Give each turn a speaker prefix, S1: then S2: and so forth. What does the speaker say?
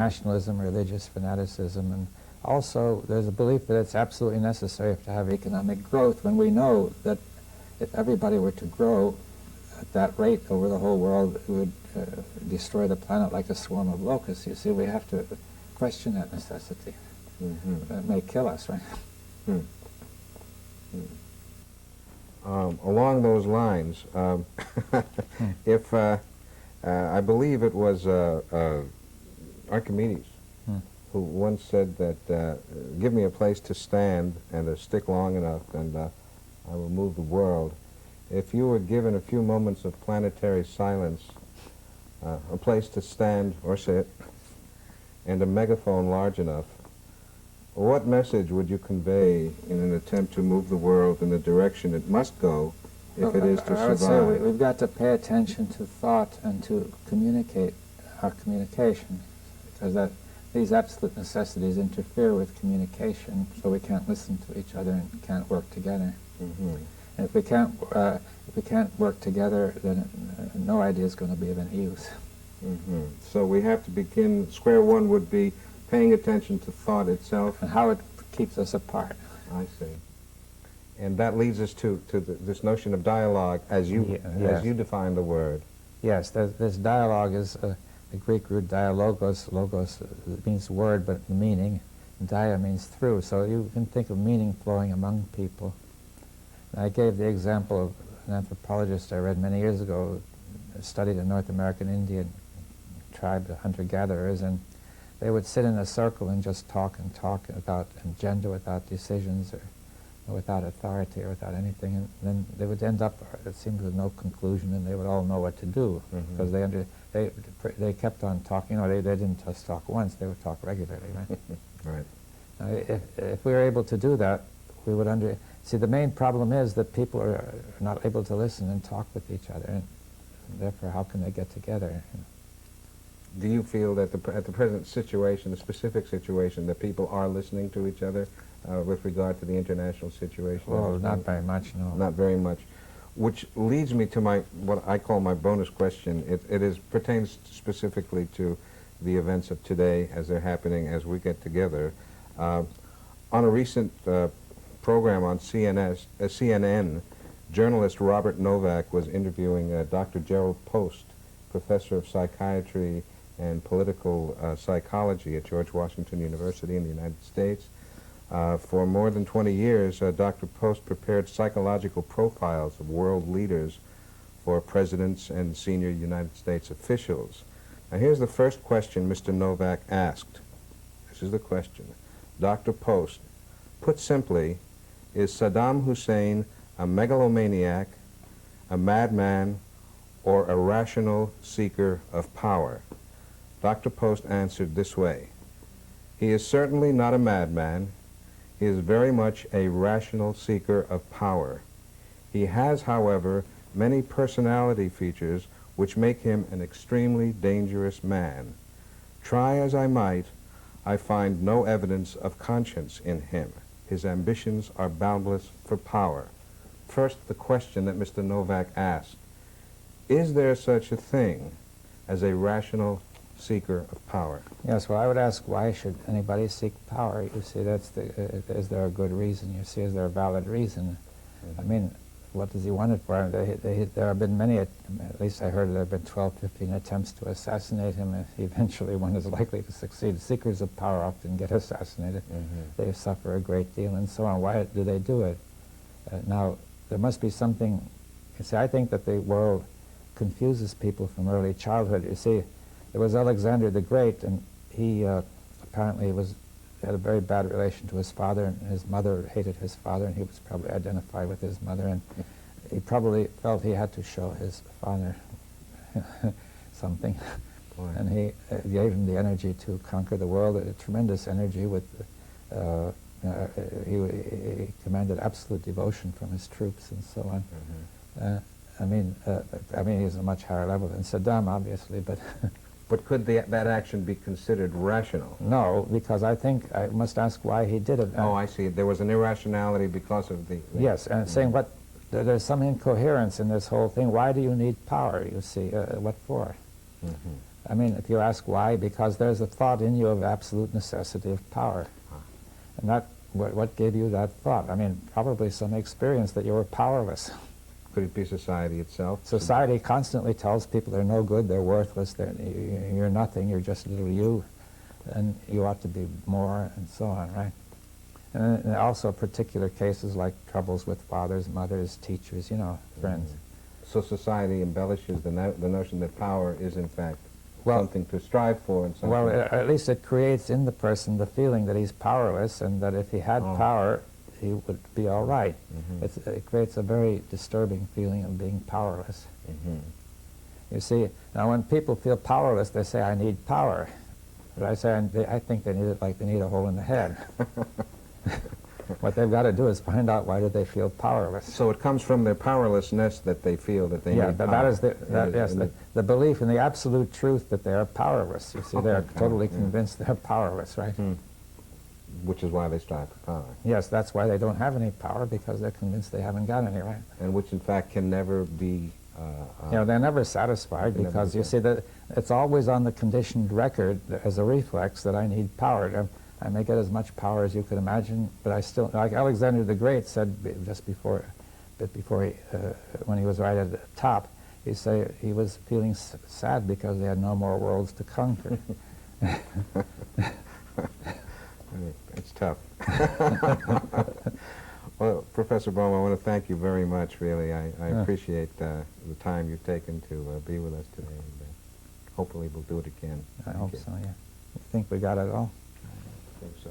S1: nationalism, religious fanaticism, and also there's a belief that it's absolutely necessary to have economic growth when we know that if everybody were to grow at that rate over the whole world, it would destroy the planet like a swarm of locusts. You see, we have to question that necessity. It may kill us, right?
S2: Along those lines, if I believe it was Archimedes who once said that, give me a place to stand and a stick long enough and I will move the world. If you were given a few moments of planetary silence, a place to stand or sit, and a megaphone large enough, what message would you convey in an attempt to move the world in the direction it must go if it is to
S1: I would
S2: survive?
S1: say we've got to pay attention to thought and to communicate our communication, because these absolute necessities interfere with communication, so we can't listen to each other and can't work together. And if we can't work together, then no idea is going to be of any use.
S2: So we have to begin, square one would be paying attention to thought itself.
S1: And how it keeps us apart.
S2: I see. And that leads us to this notion of dialogue as you define the word.
S1: Yes, this dialogue is the Greek root dialogos. Logos means word, but meaning. Dia means through, so you can think of meaning flowing among people. And I gave the example of an anthropologist I read many years ago, studied a North American Indian tribe, the hunter-gatherers, and they would sit in a circle and just talk about gender without decisions or without authority or without anything, and then they would end up, it seemed, with no conclusion, and they would all know what to do because they kept on talking. You know, they didn't just talk once; they would talk regularly, right?
S2: Right.
S1: Now, if we were able to do that, we would see. The main problem is that people are not able to listen and talk with each other, and therefore, how can they get together?
S2: Do you feel that at the present situation, the specific situation, that people are listening to each other with regard to the international situation?
S1: Well, not very much, no.
S2: Not very much. Which leads me to what I call my bonus question. It pertains specifically to the events of today as they're happening as we get together. On a recent program on CNN, journalist Robert Novak was interviewing Dr. Gerald Post, professor of psychiatry and political psychology at George Washington University in the United States. For more than 20 years, Dr. Post prepared psychological profiles of world leaders for presidents and senior United States officials. Now here's the first question Mr. Novak asked. This is the question. Dr. Post, put simply, is Saddam Hussein a megalomaniac, a madman, or a rational seeker of power? Dr. Post answered this way. He is certainly not a madman. He is very much a rational seeker of power. He has, however, many personality features which make him an extremely dangerous man. Try as I might, I find no evidence of conscience in him. His ambitions are boundless for power. First, the question that Mr. Novak asked. Is there such a thing as a rational seeker of power?
S1: Yes, well, I would ask, why should anybody seek power? You see, is there a good reason? You see, is there a valid reason? I mean, what does he want it for? There have been many, at least I heard there have been 12, 15 attempts to assassinate him, and eventually one is likely to succeed. Seekers of power often get assassinated. They suffer a great deal, and so on. Why do they do it? Now, there must be something. You see, I think that the world confuses people from early childhood. You see, there was Alexander the Great, and he apparently had a very bad relation to his father, and his mother hated his father, and he was probably identified with his mother, and he probably felt he had to show his father something. Boy. And he gave him the energy to conquer the world, a tremendous energy. With he commanded absolute devotion from his troops and so on. I mean, he's a much higher level than Saddam, obviously, but.
S2: But could that action be considered rational?
S1: No, because I think I must ask why he did it.
S2: Oh, I see. There was an irrationality because of the...
S1: Yes, and saying there's some incoherence in this whole thing. Why do you need power, you see? What for? I mean, if you ask why, because there's a thought in you of absolute necessity of power. And that, what gave you that thought? I mean, probably some experience that you were powerless.
S2: Could it be society itself?
S1: Society constantly tells people they're no good, they're worthless, you're nothing, you're just little you, and you ought to be more, and so on, right? And also particular cases like troubles with fathers, mothers, teachers, you know, friends.
S2: So society embellishes the notion that power is in fact
S1: Well,
S2: something to strive for and something.
S1: Well, at least it creates in the person the feeling that he's powerless and that if he had power, he would be all right. It creates a very disturbing feeling of being powerless. You see, now when people feel powerless, they say, I need power. But I say, I think they need it like they need a hole in the head. What they've got to do is find out why do they feel powerless.
S2: So it comes from their powerlessness that they feel that they need power.
S1: That is the belief in the absolute truth that they are powerless. You see, they're totally convinced they're powerless, right?
S2: Which is why they strive for power.
S1: Yes, that's why they don't have any power, because they're convinced they haven't got any, right?
S2: And which in fact can never be...
S1: you know, they're never satisfied because you see that it's always on the conditioned record as a reflex that I need power. I may get as much power as you could imagine, but I still, like Alexander the Great said just before, when he was right at the top, he said he was feeling sad because they had no more worlds to conquer.
S2: It's tough. Well, Professor Bohm, I want to thank you very much, really. I appreciate the time you've taken to be with us today. And, hopefully we'll do it again.
S1: I hope so, yeah. You think we got it all?
S2: I think so.